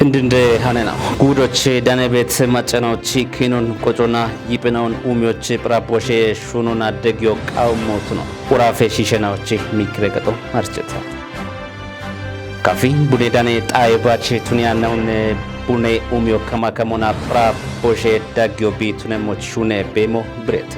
እንድንደ ሀነና ጉዶች ዳነቤት ማጨናዎች ኪኖን ቆጮና ይጵናውን ኡሚዎች ፕራፖሼ ሹኑና ደግዮ ቃውሞት ነው ወራፌ ሺሸናዎች ሚክረቀጦ አርጭታ ካፊ ቡኔ ዳኔ ጣይባች ቱኒያናውን ቡኔ ኡሚዮ ከማከሞና ፕራፖሼ ዳግዮ ቢቱነሞች ሹኔ ቤሞ ብሬት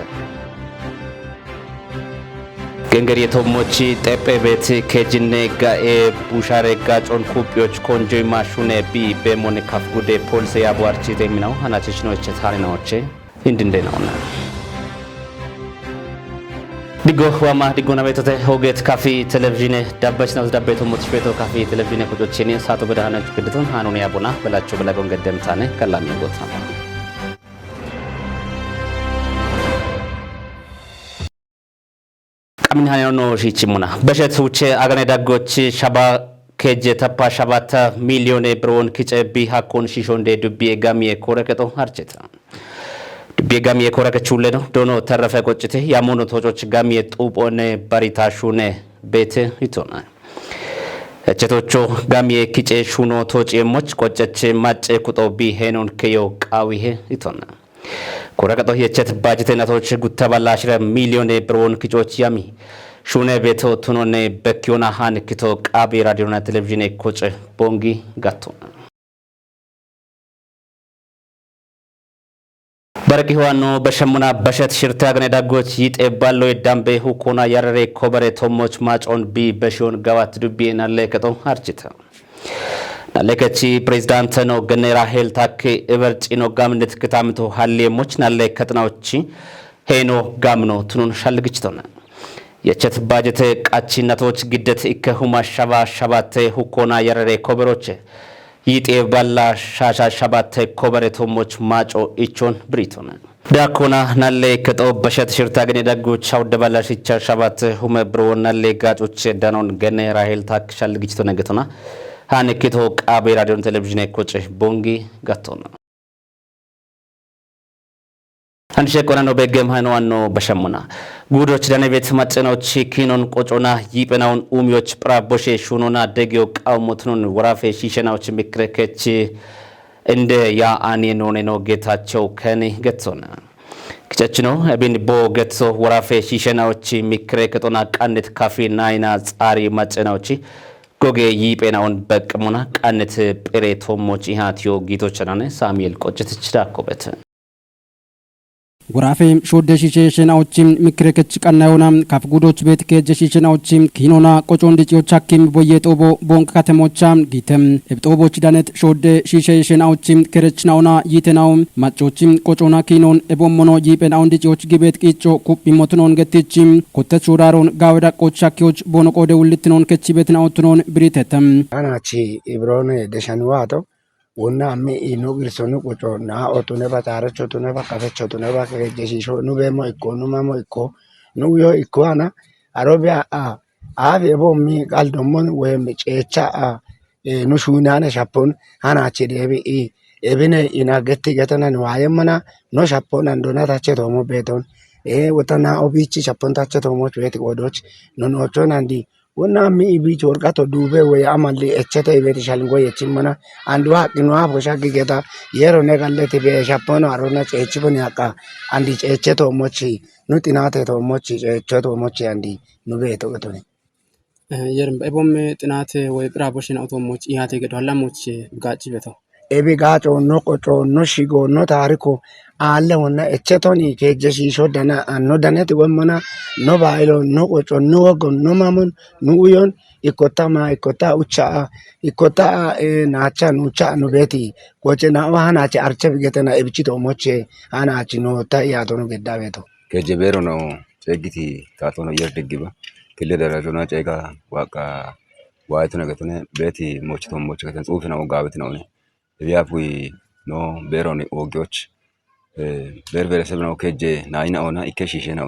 ገንገር የተሞች ጠጴ ቤት ከጅኔ ጋኤ ቡሻሬ ጋጮን ኩፒዎች ኮንጆይ ማሹኔ ቢ በሞኔ ካፍጉዴ ፖሊስ ያቧርቺ የሚናው አናቸች ነው ታሪናዎች እንድንደ ነውና ዲጎ ዋማ ዲጎና ቤቶተ ሆጌት ካፊ ቴሌቪዥን ዳባች ነው ዳቤቶ ሞትሽ ቤቶ ካፊ ቴሌቪዥን ቁጮቼኔ ሳቶ በዳናች ግድቱን ሃኑን ያቡና በላቸው በላጎን ገደምታነ ከላሚ ጎት ነው አምን ሃያኖ ሺቺሙና በሸት ውቼ አገኔ ዳጎች ሻባ ከጀ ተፓ ሻባታ ሚሊዮን ብሮን kicebi hakon shishonde dubbiye gamiye koreketo archeta dubbiye gamiye korekechule no dono ተረፈ ቆጭቴ ያሞኖ ቶጮች gamiye ጡቦነ ባሪታሹነ ቤት ይቶና እቸቶቾ gamiye kice shuno ቶጪሞች ቆጨች ማጨ ኩጦቢ ሄኖን ከዮ ቃዊሄ ይቶና ኮረቀጦ የቸት ባጀቴናቶች ጉተባላሽረ ሚሊዮን ብሮን kiጮች ያሚ ሹኔ ቤቶ ቱኖኔ በኪዮና ሃንክቶ ቃቢ ራዲዮና ቴሌቪዥን ኮጭ ቦንጊ ጋቶ በረቂ ሆኖ በሸሙና በሸት ሽርታ ገነ ዳጎች ይጤባሎ ዳምቤ ሁኮና ያረሬ ኮበሬ ቶሞች ማጮን ቢ በሽዮን ጋዋት ዱቢና ለከቶ አርጭታ ናለከቺ ፕሬዝዳንት ነው ገነራ ሄልታክ እበርጪኖ ጋምነት ከታምቶ ሃሌሞች ናለከትናዎች ሄኖ ጋምኖ ቱኑን ሻልግጭቶና የቸት ባጀት ቃቺናቶች ግደት እከሁማ ሻባ ሻባተ ሁኮና ያረሬ ኮበሮች ይጤ ባላ ሻሻ ሻባተ ኮበሬ ቶሞች ማጮ ኢቾን ብሪቶና ዳኮና ናለ ከጦ በሸት ሽርታ ገነ ዳጎች አውደባላ ሽቻ ሻባተ ሁመ ብሮ ናለ ጋጮች ዳኖን ገነራ ሄልታክ ሻልግጭቶ ነገቶና ሃንክቶ ቃቢ ራዲዮን ቴሌቪዥን ኮጭ ቦንጊ ጋቶና አንሸ ቆራኖ በገም ሃይኖዋኖ በሸሙና ጉዶች ዳነቤት ማጨናዎች ኪኖን ቆጮና ይጵናውን ኡሚዎች ፕራቦሼ ሹኖና ደግዮ ቃውሞትኑን ወራፌ ሺሸናዎች ምክረከች እንደ ያ አኔኖኔ ነው ጌታቸው ከኔ ገጾና ክጨችኖ አብን ቦ ገጾ ወራፌ ሺሸናዎች ምክረከቶና ቃነት ካፌ ናይና ጻሪ ማጨናዎች ጎጌ ይጵናውን በቅሙና ቃነት ጴሬቶሞች ኢሃቲዮ ጊቶችናነ ሳሙኤል ቆጭት ችዳኮበት ወራፌም ሾደ ሺሸናዎችም ምክረከች ቀናዮና ካፍጉዶች ቤት ከጀሺሸናዎችም ኪኖና ቆጮን ዲጪዎች አኪም ቦየጦቦ ቦንክ ከተሞቻ ጊተም እብጦቦች ዳነት ሾደ ሺሸናዎችም ከረችናውና ይተናው ማጮችም ቆጮና ኪኖን እቦሞኖ ይጴናውን ዲጪዎች ግቤት ቂጮ ኩፒሞትኖን ገትችም ኮተች ወራሮን ጋወዳቆች አኪዎች ቦኖቆደ ውልትኖን ከቺ ቤት ናውትኖን ብሪተተም አናቺ ኢብሮን ደሻንዋቶ ወና አሜ ኢኖ ግርሶኑ ቆጮ ና ኦቱነ ባታረቾ ቱነ ባካፈቾ ቱነ ባከጀሺሾ ኑ በሞ ኢኮ ኑ ማሞ ኢኮ ኑ ዮ ኢኮና አሮቢያ አፍ የቦሚ ቃል ደሞን ወይም ጨቻ ኑ ሹናነ ሻፖን ሃናቺ ደቢ ኤብነ ኢናገቲ ገተና ነው አየመና ኖ ሻፖን አንዶና ታቸ ቶሞ ቤቶን ወተና ኦቢቺ ሻፖን ታቸ ቶሞች ቤት ቆዶች ኖኖቾን አንዲ ወና ሚ ቢች ወርቃቶ ዱቤ ወይ አማሊ እቸተ ቤት ሻልንጎ የቺመና አንዱ ሀቅኑዋ ቦሻግ ጌታ የሮ ነጋለት በሻፖን አሮና ጨችብን ያቃ አንዲ ጨቸቶ ሞቺ ኑጢናተ ቶሞቺ ጨቸቶ ሞቺ አንዲ ኑቤ ተወቶኒ የርም በቦም ጥናት ወይ ፕራፖሽን አውቶሞች ኢሃቴ ገዳላሞች ጋጭ ቤተው ኤቢ ጋጮ ኖ ቆጮ ኖ ሺጎ ኖ ታሪኮ አለውና እቸቶኒ ከጀሺሾ ደና አኖ ደነት ወመና ኖ ባይሎ ኖ ቆጮ ኖ ወጎ ኖ ማሙን ኑዮን ኢኮታማ ኢኮታ ኡቻ ኢኮታ ናቻ ኑቻ ኑቤቲ ቆጨና ዋናቺ አርቸብ ገተና እብቺቶ ሞቼ አናቺ ኖ ታያቶኑ ገዳቤቶ ከጀቤሮ ነው ጨጊቲ ታቶኖ የርድግባ ክለ ደረጆና ጨጋ ዋቃ ዋይቱ ነገተነ ቤቲ ሞችቶ ሞች ከተን ጽሁፍ ነው ጋብት ነው ቢያፉይ ኖ ቤሮኒ ኦጊዎች በርበረሰብ ነው ከጀ ናይና ኦና ኢከሺሸ ነው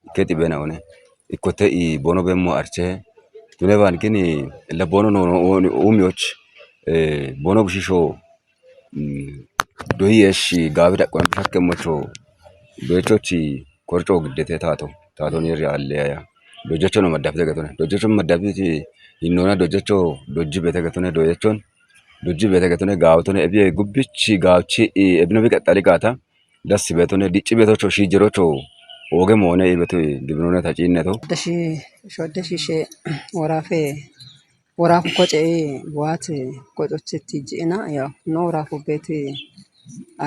ኢከጢበ ነው ኢኮተ ቦኖ በሞ አርቸ ቱነባን ግን ለቦኖ ነው ኡሚዎች ቦኖ ብሽሾ ዶይሽ ጋብዳ ቋም ተከሞቾ በቾቺ ኮርጮ ግደተ ታቶ ነው ያለ ያ ዶጆቾ ነው መዳፍ ተገተነ ዶጆቾ መዳፍ ይኖና ዶጆቾ ዶጅ በተገተነ ዶጆቾን ዱጅ ቤተከተነ ጋውቶነ እቢ ጉብቺ ጋውቺ እብነ ቢቀጣሊ ጋታ ደስ ቤቶነ ዲጭ ቤቶቾ ሺጅሮቾ ኦገ ሞነ ይበቱ ድብኖነ ታጪነቶ ሾደሺ ወራፌ ወራፉ ቆጨ ዋት ቆጮችቲ ጂና ያው ኖ ወራፉ ቤት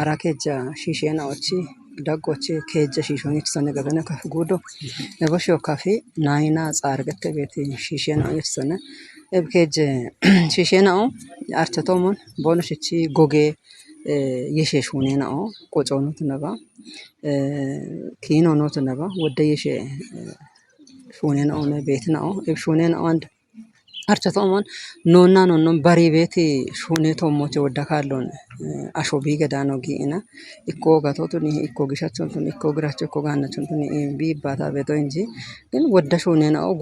አራኬጃ ሺሼና ኦቺ ዳጎች ከጀ ሺሾን ይክሰነ ገበነ ከፍ ጉዶ ለበሾ ካፌ ናይና ጻርገተ ቤት ሺሼና ይክሰነ እብከጀ ሺሼናው አርቸቶሞን ቦኖሽቺ ጎጌ የሸሽ ሁኔናው ቆጮኑት ነባ ኪኖ ኖት ነባ ወደ የሸ ሁኔናው ቤት ነው እብሹኔናው አንድ አርቸቶሞን ኖና ኖኖን በሪ ቤት ሹኔቶ ሞቸ ወደካሎን አሾቢ ገዳኖ ጊና ኢኮ ጋቶቱን ኢኮ ግሻቸውን ኢኮ ግራቸው ኢኮ ጋናቸውን ቢባታ ቤቶ እንጂ ግን ወደ ሹኔናው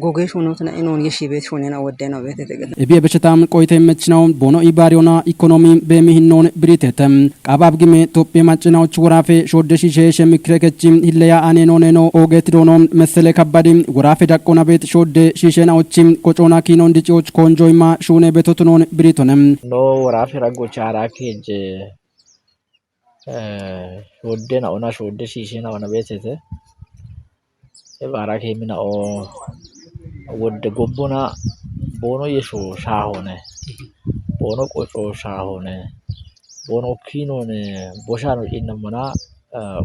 ጎጌሹ ኖትና ኢኖን የሺ ቤት ሹኔና ወደ ነው ቤት ተገደ እቢ በሽታም ቆይተ የመችናው ቦኖ ኢባሪዮና ኢኮኖሚ በሚህኖን ብሪቴተም ቃባብ ግሜ ኢትዮጵያ ማጭናዎች ወራፌ ሾደሺ ሸሽ ምክረከቺም ሂለያ አኔኖኔኖ ኦጌት ዶኖም መሰለ ከባዲም ወራፌ ዳቆና ቤት ሾደ ሺሸናዎችም ቆጮና ኪኖ እንዲጪዎች ኮንጆይማ ሹኔ ቤቶቱኖን ብሪቶንም ኖ ወራፌ ረጎቻ አራኬ ሾደ ናውና ሾደ ሺሼና ወና ቤቴተ ባራኬ ሚናኦ ወደ ጎቦና ቦኖ የሾ ሻሆነ ቦኖ ቆጮ ሻሆነ ቦኖ ኪኖን ቦሻኖ ኢነመና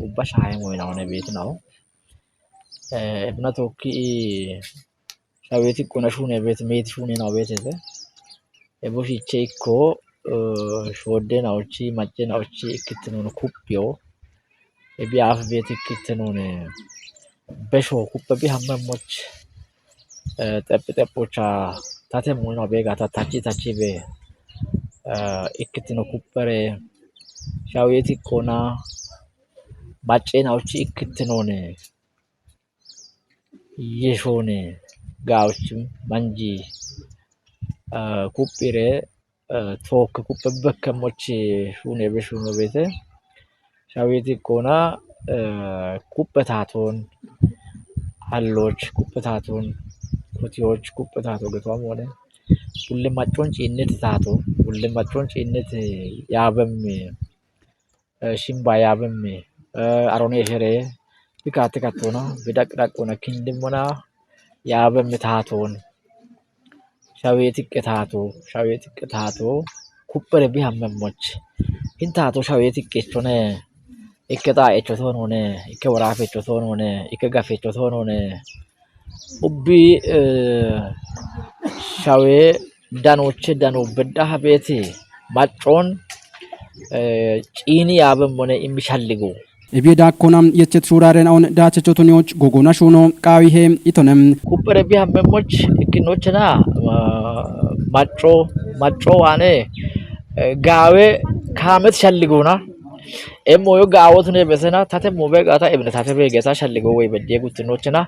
ኡባሻ ሃይሞና ወና ቤት ነው እብናቶ ኪ ሻቤቲ ቆነሹኔ ቤት ሜት ሹኔ ነው ቤቴተ እቦሺ ቼኮ ሾደናዎቺ ማጨናዎቺ ክትኑን ኩፒዮ እቢአፍ ቤት ክትኑን በሾ ኩበቢ ሀመሞች ጠብጠቦቻ ታተሙ ነው ቤጋታ ታቺ ቤ ክትኑ ኩበሬ ሻዌቲ ኮና ማጨናዎቺ ክትኑን የሾኔ ጋዎችም ማንጂ ኩፒሬ ቶክ ኩበበከሞች ሹኔ በሹኔ ቤተ ሻዌቲ ኮና ኩበታቶን አሎች ኩበታቶን ኩቲዎች ኩበታቶ ገቷም ሆነ ሁለማጮን ጪነት ታቶ ሁለማጮን ጪነት ያበም ሽምባ ያበም አሮኔ ሸሬ ቢካት ካቶና ቢዳቅዳቆና ኪንድሞና ያበም ታቶን ሻዌቲ ቅታቶ ኩበረ ቢሃመሞች hintato ሻዌቲ ቅቾነ ኢከታ ኤቾቶን ሆነ ኢከ ወራፍ ኤቾቶን ሆነ ኢከ ጋፍ ኤቾቶን ሆነ ኡቢ ሻዌ ዳኖች ዳኖ በዳህ ቤት ማጮን ጪኒ ያበም ሆነ ኢምሻልጉ እቤዳ ኮናም የቸት ሹራረን አሁን ዳቸቾቶኒዎች ጎጎና ሹኖ ቃዊሄ ኢቶነም ኩበረ ቢሃመሞች ኢክኖችና ማጮ ዋኔ ጋዌ ካመት ሸልጉና ኤሞዮ ጋወቱን በሰና ታተሞ በጋታ እብነ ታተበ ገታ ሸልጎ ወይ በደ ጉትኖችና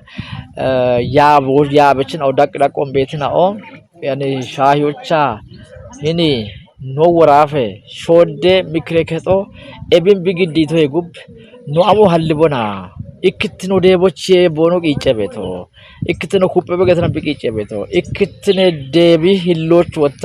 ያበችን አውዳቅዳቆም ቤትና ኦ ያኔ ሻሂዎቻ ሂኒ ኖ ወራፌ ሾደ ምክረከቶ ኤብን ቢግዲቶ የጉብ ኖ አሞ ሀልቦና ኢክትኖ ደቦች ቦኖ ቂጨቤቶ ኢክትኖ ኩበ በገተና ቢቂጨቤቶ ኢክትነ ደቢ ሂሎች ወጣ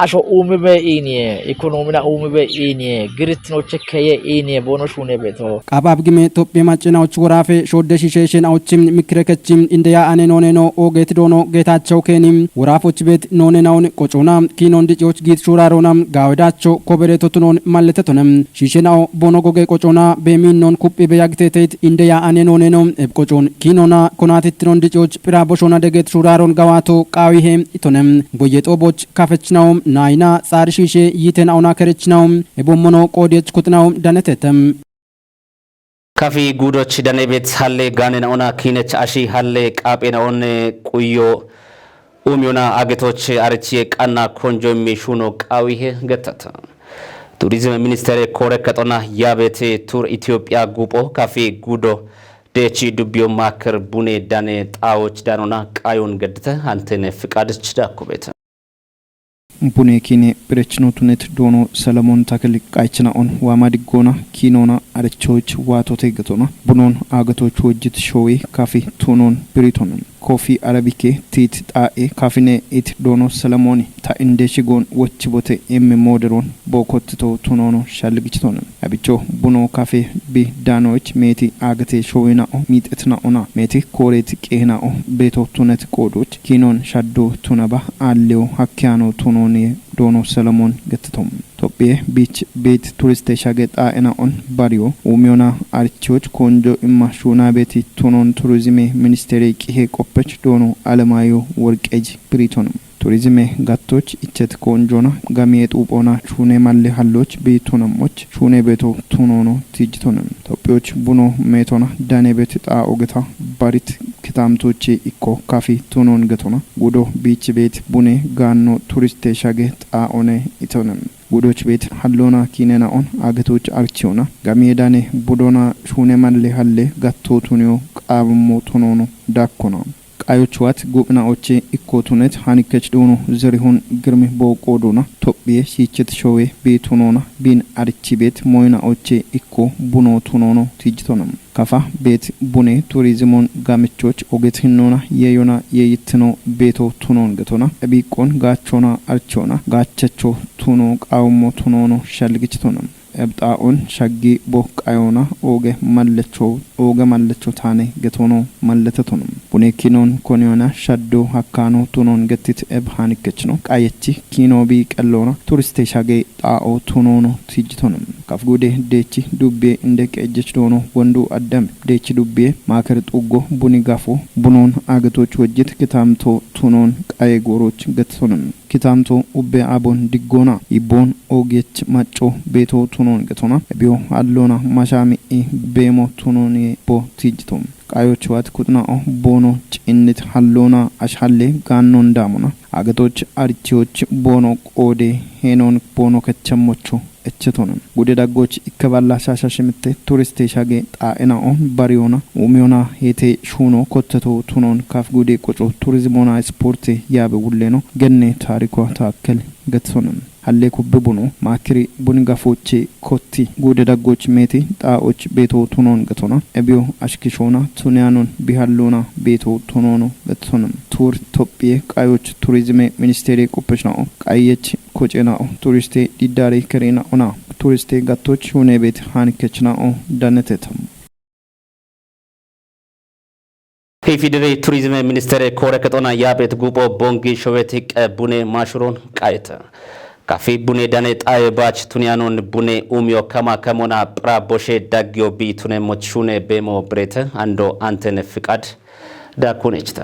አሾ ኡምበ ኢኒ ኢኮኖሚና ኡምበ ኢኒ ግርትኖች ከየ ኢኒ ቦኖ ሹኔ ቤቶ ቃባብ ግሜ ኢትዮጵያ ማጭናዎች ወራፌ ሾደ ሺሼሽን አውችም ምክረከችም እንደያ አኔኖኔኖ ኦጌት ዶኖ ጌታቸው ከኒም ወራፎች ቤት ኖኔናውን ቆጮና ኪኖ እንዲጪዎች ጊት ሹራሮናም ጋወዳቸው ኮበሬቶቱኖን ማለተቶነም ሺሼናው ቦኖ ጎጌ ቆጮና በሚኖን ኩብ በያግቴቴት እንደያ አኔኖኔኖ እብቆጮን ኪኖና ኮናቲትኖን እንዲጪዎች ፕራቦሾና ደገት ሹራሮን ጋዋቶ ቃዊሄም ኢቶነም ቦየጦቦች ካፈችናው ናይና ጻርሺሼ ይተን አውና ከረችናው እቦሞኖ ቆዴች ኩትናው ዳነተተም ካፊ ጉዶች ደኔ ቤት ሀሌ ጋኔን አውና ኪነች አሺ ሀሌ ቃጴና ኦን ቁዮ ኡሚዮና አገቶች አርቺ ቃና ኮንጆ የሚሹኖ ቃዊሄ ገተተ ቱሪዝም ሚኒስቴር ኮረከጦና ያቤት ቱር ኢትዮጵያ ጉጶ ካፊ ጉዶ ደቺ ዱቢዮ ማከር ቡኔ ዳኔ ጣዎች ዳኖና ቃዮን ገድተ አንተነ ፍቃድች ዳኩ ቤት ቡኔ ኪኔ ብሬችኖቱኔት ዶኖ ሰለሞን ታክል ቃይችና ኦን ዋማዲጎና ኪኖና አረቾች ዋቶቴ ገቶና ቡኖን አገቶች ወጅት ሾዌ ካፊ ቱኖን ብሪቶንን ኮፊ አረቢኬ ቲት ጣኤ ካፊኔ ኢት ዶኖ ሰለሞኒ ታ ኢንዴሽጎን ወች ቦቴ ኤም ሞደሮን ቦኮትቶ ቱኖኖ ሻልግችቶንን አብቾ ቡኖ ካፌ ቢ ዳኖች ሜቲ አገቴ ሾዌና ኦ ሚጥትና ኦና ሜቲ ኮሬት ቄና ኦ ቤቶ ቱነት ቆዶች ኪኖን ሻዶ ቱነባ አሌው ሀኪያኖ ቱኖን ዶኖ ሰለሞን ገትቶም ቶፒዬ ቢች ቤት ቱሪስት ሻገጣ ኤናኦን ባሪዮ ኡሚዮና አርቾች ኮንጆ ኢማሹና ቤቲ ቱኖን ቱሪዝም ሚኒስቴር ቂሄ ቆፐች ዶኖ አለማዮ ወርቄጅ ብሪቶንም ቱሪዝም ጋቶች ኢቸት ኮንጆና ጋሚዬ ጡጶና ሹኔ ማለ ሀሎች ቤቶነሞች ሹኔ ቤቶ ቱኖኖ ቲጅቶንም ቶፒዮች ቡኖ ሜቶና ዳኔ ቤት ጣ ኦገታ ባሪት ክታምቶቼ ኢኮ ካፊ ቱኖን ገቶና ጉዶ ቢች ቤት ቡኔ ጋኖ ቱሪስት ሻገ ጣ ኦኔ ኢቶንም ጉዶች ቤት ሀሎና ኪኔና ኦን አገቶች አርቺዮና ጋሚዬዳኔ ቡዶና ሹኔ ማለ ሀሌ ጋቶ ቱኒዮ ቃብሞ ቱኖኖ ዳኮና ቃዮች ዋት ጉብናዎቼ ኢኮቱነት ሃኒከች ዶኖ ዘሪሁን ግርሚ ቦቆዶና ቶፒዬ ሲችት ሾዌ ቤቱኖና ቢን አርቺ ቤት ሞይናዎቼ ኢኮ ቡኖ ቱኖኖ ቲጅቶንም ካፋ ቤት ቡኔ ቱሪዝሞን ጋምቾች ኦጌትኖና የዮና የይትኖ ቤቶ ቱኖን ገቶና ቢቆን ጋቾና አርቾና ጋቸቾ ቱኖ ቃውሞ ቱኖኖ ሸልግችቶንም እብጣኡን ሸጊ ቦቃዮና ኦገ መለቾ ታኔ ገቶኖ መለተቶንም ቡኔ ኪኖን ኮኒዮና ሸዶ ሀካኖ ቱኖን ገቲት ኤብሃኒከች ነው ቃየቺ ኪኖ ቢ ቀሎና ቱሪስቴ ሻጌ ጣኦ ቱኖኖ ቲጅቶንም ካፍጉዴ ዴቺ ዱቤ እንደ ቀጀች ዶኖ ወንዱ አደም ዴቺ ዱቤ ማከር ጡጎ ቡኒ ጋፎ ቡኖን አገቶች ወጅት ክታምቶ ቱኖን ቃየ ጎሮች ገትቶንም ኪታምቶ ኡቤ አቦን ዲጎና ይቦን ኦጌች ማጮ ቤቶ ቱኖን ገቶና ቢዮ አሎና ማሻሚ ቤሞ ቱኖን ቦ ቲጅቶም ቃዮች ዋት ኩጥናኦ ቦኖ ጭንት ሀሎና አሻሌ ጋኖን ዳሙና አገቶች አርቺዎች ቦኖ ቆዴ ሄኖን ቦኖ ከቸሞቹ እችቶንም ጉዴ ዳጎች ይከባላ ሻሻሽምቴ ቱሪስት ሻጌ ጣኤናኦ ባሪዮና ኡሚዮና ሄቴ ሹኖ ኮተቶ ቱኖን ካፍ ጉዴ ቆጮ ቱሪዝሞና ስፖርት ያበ ውሌኖ ገኔ ታሪኳ ታከል ገትሶንም ሀሌ ኩብቡኖ ማክሪ ቡንጋፎቼ ኮቲ ጉዴ ዳጎች ሜቲ ጣዎች ቤቶ ቱኖን ገቶና ኤቢዮ አሽኪሾና ቱኒያኖን ቢሃሎና ቤቶ ቱኖኖ ገትሶንም ቱር ኢትዮጵያ ቃዮች ቱሪዝም ሚኒስቴር ቆፐሽናኦ ቃየች ኮጬናኦ ቱሪስቴ ዲዳሬ ከሬና ኦና ቱሪስቴ ጋቶች ሆኔ ቤት ሃንከችናኦ ዳነተተም ኢፌዴሪ ቱሪዝም ሚኒስቴር ኮረከጦና ያቤት ጉቦ ቦንጊ ሾዌት ቡኔ ማሽሮን ቃየተ ካፊ ቡኔ ዳኔ ጣይ ባች ቱኒያኖን ቡኔ ኡሚዮ ከማ ከሞና ፕራ ቦሼ ዳጊዮ ቢ ቱኔ ሞቹኔ ቤሞ ብሬተ አንዶ አንተነ ፍቃድ ዳኮኔችታ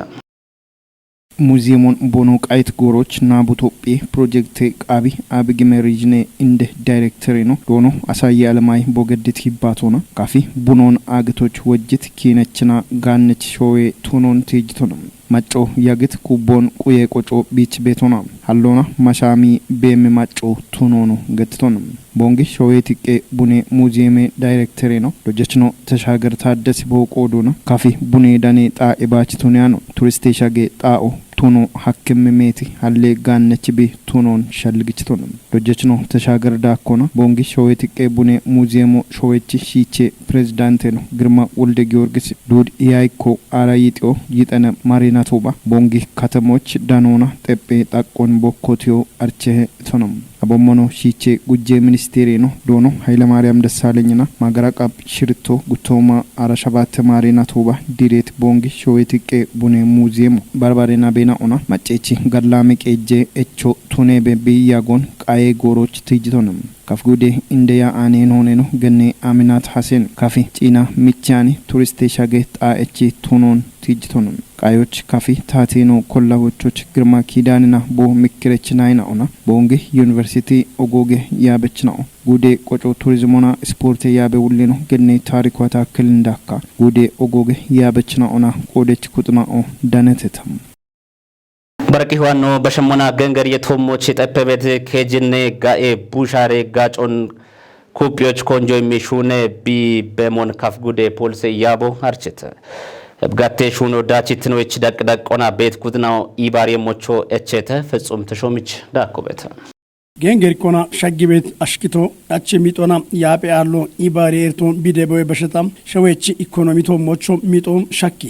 ሙዚየሙን ቦኖ ቃይት ጎሮች ናቡቶጴ ፕሮጀክት ቃቢ አብግመ ሪጅኔ እንደ ዳይሬክተር ነው ዶኖ አሳየ አለማይ ቦገድት ይባቶና ካፊ ቡኖን አግቶች ወጅት ኪነችና ጋነች ሾዌ ቱኖን ቴጅቶንም ማጮ ያግት ኩቦን ቁዬ ቆጮ ቢች ቤቶና ሀሎና ማሻሚ ቤም ማጮ ቱኖኖ ገትቶንም ቦንጊ ሾዌቲቄ ቡኔ ሙዚየም ዳይሬክተር ነው ሎጀችኖ ተሻገር ታደስ ቦቆዶና ካፊ ቡኔ ዳኔ ጣ ኢባች ቱኒያኖ ቱሪስት ሻጌ ጣኦ ቱኖ ሐክም ሜቲ ሀሌ ጋነች ቢ ቱኖን ሸልግችቶንም ሎጀችኖ ተሻገር ዳኮና ቦንጊ ሾዌቲቄ ቡኔ ሙዚየሙ ሾዌቺ ሺቼ ፕሬዝዳንት ነው ግርማ ወልደ ጊዮርጊስ ዱድ ያይኮ አራይጤኦ ይጠነ ማሪና ቶባ ቦንጊ ከተሞች ዳኖና ጤጴ ጣቆን ቦኮቲዮ አርቼ ቶንም አቦሞኖ ሺቼ ጉጄ ሚኒስቴር ነው ዶኖ ኃይለ ማርያም ደሳለኝና ማገራቃብ ሽርቶ ጉቶማ አራሻባት ማሪና ቶባ ዲሬት ቦንጊ ሾዌቲቄ ቡኔ ሙዚየሙ ባርባሬና ቤና ኦና ማጨቺ ገላሜ ቄጄ ኤቾ ቱኔ ቤቢያጎን ቃዬ ጎሮች ትይጅቶንም ካፍጉዴ እንደያ አኔን ሆኔ ነው ገኔ አሚናት ሐሰን ካፊ ጪና ሚቻኒ ቱሪስት ሻጌ ጣኤቺ ቱኖን ቲጅቶንም ቃዮች ካፊ ታቴኖ ኮላቦቾች ግርማ ኪዳንና ቦ ምክረችናይና ኦና ቦንጌ ዩኒቨርሲቲ ኦጎጌ ያበችናኦ ጉዴ ቆጮ ቱሪዝሞና ስፖርት ያበ ውሌ ነው ገኔ ታሪኳ ታክል እንዳካ ጉዴ ኦጎጌ ያበችና ኦና ቆደች ኩጥናኦ ዳነተተም በረቂ ዋኖ በሸሞና ገንገር የቶሞች ጠፐበት ከጅኔ ጋኤ ቡሻሬ ጋጮን ኩፒዮች ኮንጆ የሚሹነ ቢ በሞን ካፍ ጉዴ ፖሊስ ያቦ አርችተ እብጋቴ ሹኖ ዳችት ነው እች ደቅደቆና ቤት ኩድናው ኢባሪ ሞቾ እቸተ ፍጹም ተሾምች ዳኮበታ ጌንገር ኮና ሸጊ ቤት አሽኪቶ አች ሚጦና ያጴ ያሎ ኢባሪ ኤርቶን ቢደቦይ በሸታም ሸዌች ኢኮኖሚቶ ሞቾ ሚጦም ሸኪ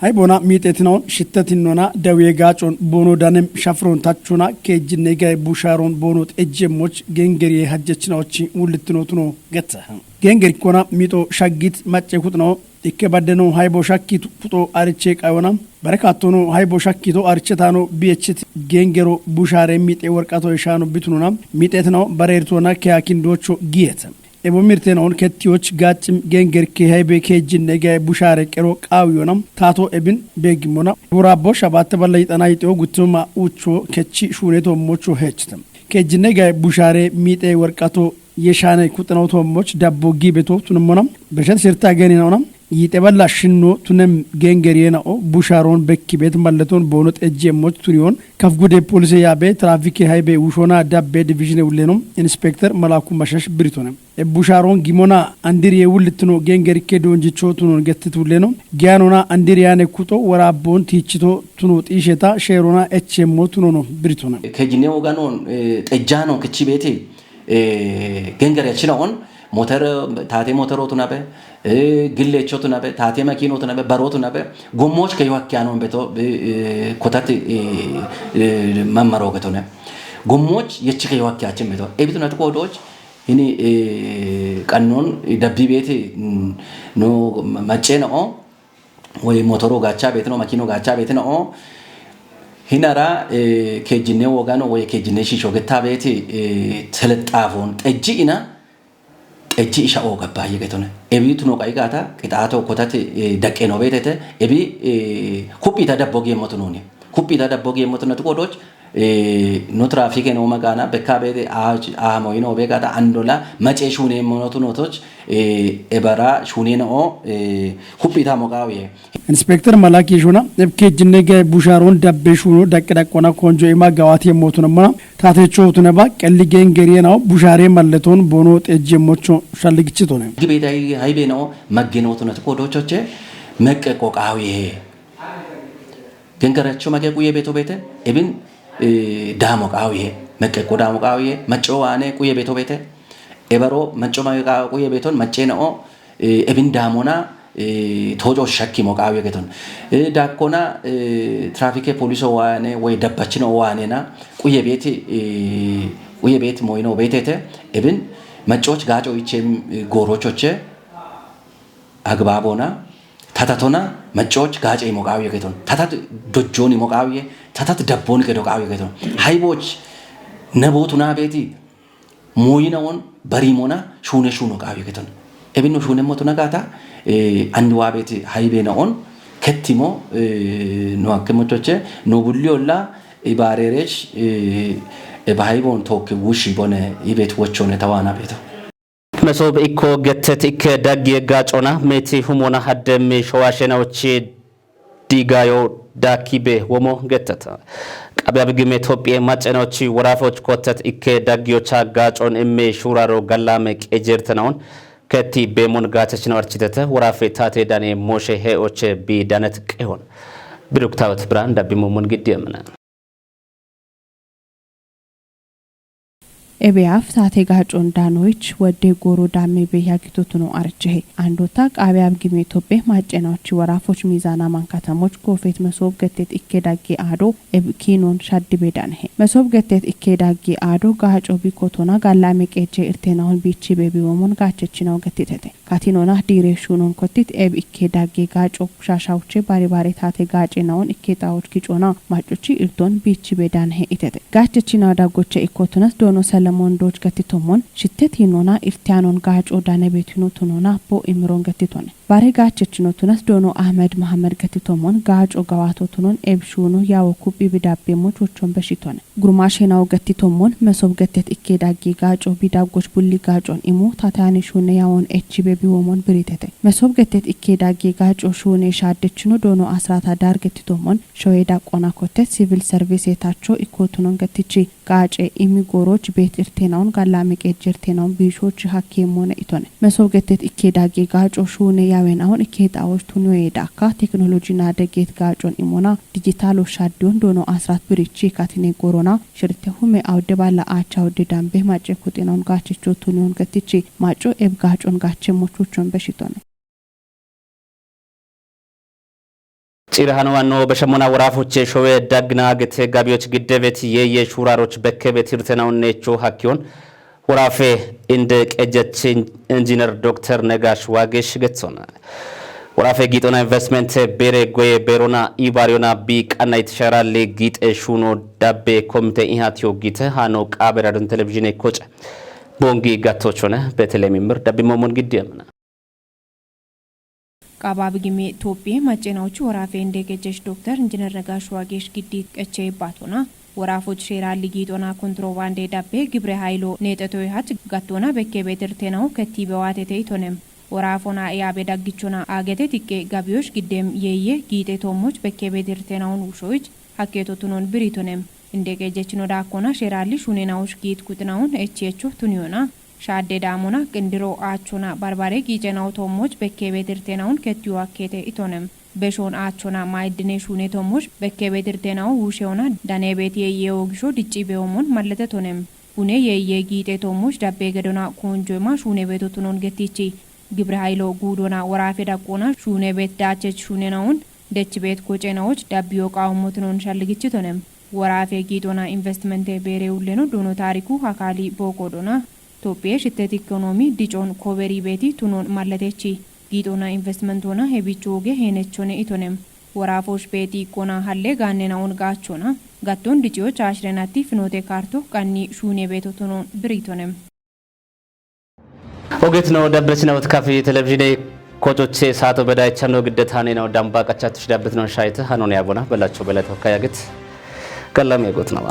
አይ ቦና ሚጤትናው ሽተትኖና ደዌ ጋጮን ቦኖ ዳንም ሻፍሮን ታቹና ከጅኔ ጋይ ቡሻሮን ቦኖት እጀሞች ጌንገር የሐጀችናዎች ውልትኖት ነው ገተ ጌንገር ኮና ሚጦ ሸጊት ማጨኩት ነው ኢከባደኖ ሃይቦ ሻኪቱ ፑጦ አርቼ ቃዮና በረካቶኖ ሃይቦ ሻኪቶ አርቼታኖ ቢኤችት ጌንገሮ ቡሻሬ ሚጤ ወርቃቶ ይሻኑ ቢትኑና ሚጤትናው በሬርቶና ከያኪንዶቾ ጊየት ኤቦ ሚርቴናውን ከቲዎች ጋጭም ጌንገር ከሃይቤ ከጅኔ ጋይ ቡሻሬ ቀሮ ቃዊዮና ታቶ ኤብን ቤግሞና ቡራቦ ሻባት በላይ ጠናይጤው ጉቱማ ኡቾ ከቺ ሹኔቶ ሞቾ ሄችተም ከጅኔ ጋይ ቡሻሬ ሚጤ ወርቃቶ የሻነ ኩጥናው ቶሞች ዳቦ ጊቤቶ ቱንሞና በሸት ሲርታ ገኔናውና ይጤበላ ሽኖ ቱነም ጌንገር የናኦ ቡሻሮን በኪ ቤት ማለቶን ቦኖት እጀሞች ቱሪዮን ከፍጉዴ ፖሊስ ያቤ ትራፊክ ሃይቤ ውሾና ዳቤ ዲቪዥን ውሌኖም ኢንስፔክተር መላኩ መሸሽ ብሪቶነ ቡሻሮን ጊሞና አንዲር የውልትኖ ጌንገር ከዶንጂቾ ቱኖን ገትት ውሌኖ ጊያኖና አንዲር ያነ ኩጦ ወራቦን ቲችቶ ቱኖ ጢሸታ ሼሮና እቸሞ ቱኖ ነው ብሪቶነ ከጂኔ ወጋኖን ጠጃኖ ክቺ ቤቴ ጌንገር ያችላውን ሞተር ታቴ ሞተሮቱ ነበ ግሌቾቱ ነበ ታቴ መኪኖቱ ነበ በሮቱ ነበ ጎሞች ከይዋኪያኖን በቶ ኮታት መመሮ ገቶነ ጎሞች የቺ ከይዋኪያችን በቶ ኤቢቱ ነጥቆዶች እኔ ቀኖን ደቢ ቤት ኖ መጨ ነው ወይ ሞተሮ ጋቻ ቤት ነው መኪኖ ጋቻ ቤት ነው ሂናራ ከጂኔ ወጋኖ ወይ ከጂኔ ሺሾ ገታ ቤት ተለጣፎን ጠጂና እጂ ኢሻኦ ገባ ይገቶነ ኤቢቱ ነው ቀይጋታ ቅጣቶ ኮታት ደቄ ነው ቤተተ ኤቢ ኩፒታ ደቦጌ ሞቱ ነው ኩፒታ ደቦጌ ሞቱ ነው ተቆዶች ኖ ትራፊክ ነው መጋና በካቤ አሞይ ነው በጋታ አንዶላ መጨ ሹኔ ሞቱ ኖቶች ኤበራ ሹኔ ነው ኩፒታ ሞቃዊ ኢንስፔክተር መላክ ይሹና እብከጅኔ ጋይ ቡሻሮን ዳቤ ሹኖ ደቅደቆና ኮንጆ የማጋዋት የሞቱ ነውና ታቴቾ ቱነባ ቀል ጌንገር የናው ቡሻሬ ማለቶን ቦኖ ጠጀሞቹ ሻልግጭቶ ነው ግቤታይ ሃይቤ ነው መገኖቱ ነው ተቆዶቾቼ መቀቆቃዊ ገንገራቸው መቀቁ የቤቶ ቤተ ኤብን ዳሞቃዊ መቀቆ ዳሞቃዊ መጨዋኔ ቁየ ቤቶ ቤተ ኤበሮ መጨማ ቁየ ቤቶን መጨ ነው ኤብን ዳሞና ቶጆ ሸኪ ሞቃዊ ገቶን ዳኮና ትራፊክ ፖሊስ ዋኔ ወይ ደባችን ዋኔና ቁየ ቤት ሞይኖ ቤቴተ ኤብን መጮች ጋጮይቼም ጎሮቾቼ አግባቦና ታታቶና መጮች ጋጬ ሞቃዊ ገቶን ታታት ዶጆኒ ሞቃዊ ታታት ደቦን ገዶቃዊ ገቶን ሃይቦች ነቦቱና ቤቲ ሞይናውን በሪሞና ሹኔ ሹኖ ቃዊ ገቶን ኤብን ሹኔ ሞቱና ጋታ አንድዋ ቤት ሃይቤ ነውን ከቲሞ ነው አከመቶቼ ነው ቡሊዮላ ኢባሬሬሽ በሃይቦን ቶክ ውሽ ቦነ ይቤት ወቾነ ተዋና ቤት መሶብ ኢኮ ገተት ኢከ ዳግ የጋጮና ሜቲ ሁሞና ሀደም ሸዋሸናዎች ዲጋዮ ዳኪቤ ወሞ ገተታ ቀቢያብ ግሜ ኢትዮጵያ ማጨናዎች ወራፎች ኮተት ኢከ ዳግዮቻ ጋጮን እሜ ሹራሮ ገላመ ቀጀርተናውን ከቲ በሞን ጋተች ነው አርችተተ ወራፌ ታቴ ዳኔ ሞሼ ሄኦቼ ቢዳነት ቀሆን ብሩክታውት ብራንድ ዳቢሞን ግዲየምና ኤቢያፍ ታቴ ጋጮን ዳኖች ወደ ጎሮ ዳሜ በያጊቶቱ ነው አርጨሄ አንዶታ ቃቢያብ ግሜ ኢትዮጵያ ማጨናዎች ወራፎች ሚዛና ማንካተሞች ጎፌት መሶብ ገተት ኢኬዳጊ አዶ ኤብኪኖን ሻድ ቤዳንሄ መሶብ ገተት ኢኬዳጊ አዶ ጋጮ ቢኮቶና ጋላሜ ቀጄ እርቴናውን ቢቺ ቤቢወሞን ጋቸችናው ገተተተ ካቲኖና ዲሬሽኑን ኮቲት ኤብ ኢኬዳጊ ጋጮ ሻሻውቼ ባሪ ታቴ ጋጬናውን ኢኬጣዎች ኪጮና ማጮቺ እርቶን ቢቺ ቤዳንሄ ኢተተ ጋቸችናው ዳጎቼ ኢኮቶናስ ዶኖ ለሞንዶች ገትቶሞን ሽተት ይኖና ኢርቲያኖን ጋጮ ዳነ ቤትኑ ቱኖና ቦ ኢምሮን ገትቶነ ባሬ ጋቸችኖቱናስ ዶኖ አህመድ መሐመድ ገትቶሞን ጋጮ ጋዋቶ ቱኖን ኤብሹኑ ያወኩ ቢዳቤሞች ወቾን በሽቶነ ጉርማሽናው ገትቶሞን መሶብ ገተት ኢኬዳጊ ጋጮ ቢዳጎች ቡሊ ጋጮን ኢሙ ታታኒ ሹነ ያውን ኤችቤ ቢወሞን ብሪተተ መሶብ ገተት ኢኬዳጊ ጋጮ ሹነ ሻደችኖ ዶኖ አስራታ ዳር ገትቶሞን ሾይዳ ቆና ኮተት ሲቪል ሰርቪስ የታቾ ኢኮቱኖን ገትቺ ጋጬ ኢሚጎሮች ቤት ጢርቴናውን ጋላሜ ቄጀርቴናውን ቢሾች ሀኬም ሆነ ኢቶነ መሶገቴት ኢኬዳጌ ጋጮ ሹነ ያዌናውን ኢኬጣዎች ቱኒዮ የዳካ ቴክኖሎጂና ደጌት ጋጮን ኢሞና ዲጂታል ሻዲዮን ዶኖ 14 ብሪቺ ካቲኔ ጎሮና ሽርቴሁሜ አውደባላ አቻው ደዳምቤ ማጨ ኩጤናውን ጋቸቾ ቱኒዮን ገትቺ ማጮ ኤብ ጋጮን ጋቸ ሞቾቾን በሽቶነ ጭራሃን ዋኖ በሸሞና ወራፎች ሾዌ ዳግና ገተ ጋቢዎች ግደበት የየሹራሮች በከበት ይርተናው ነቾ ሀኪዮን ወራፌ እንደ ቀጀች ኢንጂነር ዶክተር ነጋሽ ዋጌሽ ገጽona ወራፌ ጊጦና ኢንቨስትመንት ቤሬ ጎዬ ቤሮና ኢባሪዮና ቢቃና የተሻራለ ጊጤ ሹኖ ዳቤ ኮሚቴ ኢሃቲዮ ጊተ ሃኖ ቃበራዱን ቴሌቪዥን ኮጭ ቦንጊ ጋቶቾነ በቴሌሚምር ዳቢሞሞን ግዲያምና ቃባብ ግሜ ኢትዮጵያ ማጨናዎቹ ወራፌ እንደገጀሽ ዶክተር ኢንጂነር ነጋሽ ዋጌሽ ግዲ ቀቼ ባቶና ወራፎች ሼራሊ ጊጦና ኮንትሮባንድ ዳቤ ግብረ ኃይሎ ኔጠቶ ይሃት ጋቶና በከቤትርቴናው ከቲበዋት ተይቶነም ወራፎና ያቤ ዳግቾና አገቴ ትቄ ጋቢዮሽ ግዴም የየ ጊጤ ቶሞች በከቤትርቴናውን ውሾች ሀኬቶቱኖን ብሪቶነም እንደገጀች ነው ዳኮና ሼራሊ ሹኔናዎች ጊት ኩትናውን እቺቹ ቱኒዮና ሻዴ ዳሞና ቅንድሮ አቾና ባርባሬ ጊጀናው ቶሞች በከቤትርቴናውን ከቲዩ አኬቴ ኢቶነም በሾን አቾና ማይድኔ ሹኔ ቶሞች በከቤትርቴናው ውሼውና ዳኔቤት የየወግሾ ድጪ በኦሞን ማለተቶነም ኡኔ የየጊጤ ቶሞች ዳቤ ገዶና ኮንጆማ ሹኔ ቤቶቱኖን ገቲቺ ግብረ ኃይሎ ጉዶና ወራፌ ዳቆና ሹኔ ቤት ዳቸች ሹኔናውን ደች ቤት ኮጨናዎች ዳቢዮ ቃውሞትኖን ሻልግችቶነም ወራፌ ጊጦና ኢንቨስትመንት ቤሬውሌኖ ዶኖ ታሪኩ አካሊ ቦቆዶና ኢትዮጵያ ሽተት ኢኮኖሚ ዲጮን ኮበሪ ቤቲ ቱኖን ማለቴቺ ጊጦና ኢንቨስትመንት ሆና ሄቢቾጌ ሄነቾነ ኢቶነም ወራፎሽ ቤቲ ኮና ሀሌ ጋኔናውን ጋቾና ጋቶን ዲጪዎች አሽረናቲ ፍኖቴ ካርቶ ቀኒ ሹኔ ቤቶ ቱኖን ብሪቶነም ኦጌት ነው ደብረች ነው ተካፊ ቴሌቪዥን ኮጮቼ ሳቶ በዳይቻ ነው ግደታኔ ነው ዳምባ ቀቻትሽ ዳበት ነው ሻይተ ሃኖን ያጎና በላቸው በለተው ካያግት ከለም ያጎት ነው